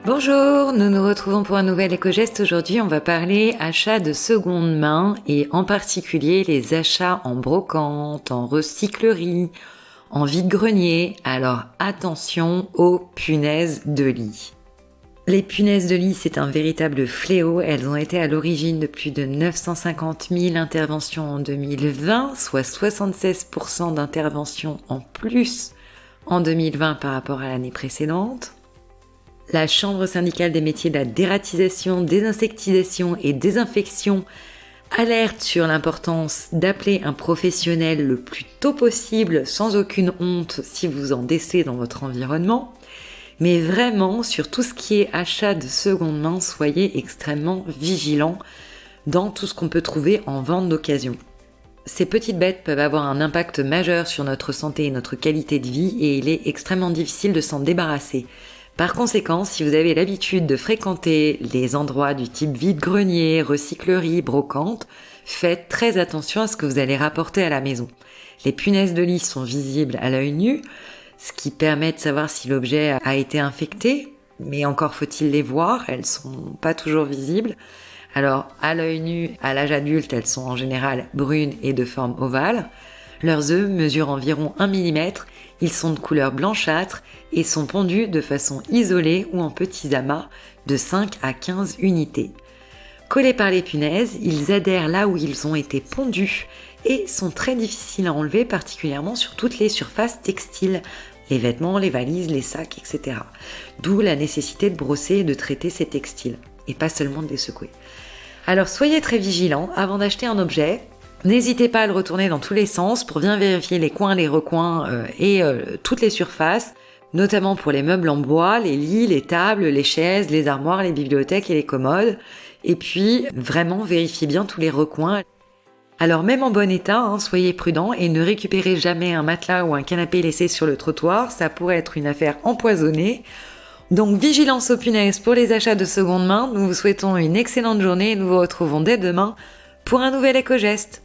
Bonjour, nous nous retrouvons pour un nouvel éco-geste. Aujourd'hui, on va parler achats de seconde main et en particulier les achats en brocante, en recyclerie, en vide-grenier. Alors attention aux punaises de lit. Les punaises de lit, c'est un véritable fléau. Elles ont été à l'origine de plus de 950 000 interventions en 2020, soit 76% d'interventions en plus en 2020 par rapport à l'année précédente. La Chambre syndicale des métiers de la dératisation, désinsectisation et désinfection alerte sur l'importance d'appeler un professionnel le plus tôt possible, sans aucune honte si vous en décédez dans votre environnement. Mais vraiment, sur tout ce qui est achat de seconde main, soyez extrêmement vigilants dans tout ce qu'on peut trouver en vente d'occasion. Ces petites bêtes peuvent avoir un impact majeur sur notre santé et notre qualité de vie et il est extrêmement difficile de s'en débarrasser. Par conséquent, si vous avez l'habitude de fréquenter les endroits du type vide-grenier, recyclerie, brocante, faites très attention à ce que vous allez rapporter à la maison. Les punaises de lit sont visibles à l'œil nu, ce qui permet de savoir si l'objet a été infecté, mais encore faut-il les voir, elles sont pas toujours visibles. Alors, à l'œil nu, à l'âge adulte, elles sont en général brunes et de forme ovale. Leurs œufs mesurent environ 1 mm, ils sont de couleur blanchâtre et sont pondus de façon isolée ou en petits amas de 5 à 15 unités. Collés par les punaises, ils adhèrent là où ils ont été pondus et sont très difficiles à enlever, particulièrement sur toutes les surfaces textiles, les vêtements, les valises, les sacs, etc. D'où la nécessité de brosser et de traiter ces textiles, et pas seulement de les secouer. Alors soyez très vigilants avant d'acheter un objet. N'hésitez pas à le retourner dans tous les sens pour bien vérifier les coins, les recoins et toutes les surfaces, notamment pour les meubles en bois, les lits, les tables, les chaises, les armoires, les bibliothèques et les commodes. Et puis, vraiment vérifiez bien tous les recoins. Alors même en bon état, soyez prudents et ne récupérez jamais un matelas ou un canapé laissé sur le trottoir, ça pourrait être une affaire empoisonnée. Donc vigilance aux punaises pour les achats de seconde main, nous vous souhaitons une excellente journée et nous vous retrouvons dès demain pour un nouvel éco-geste.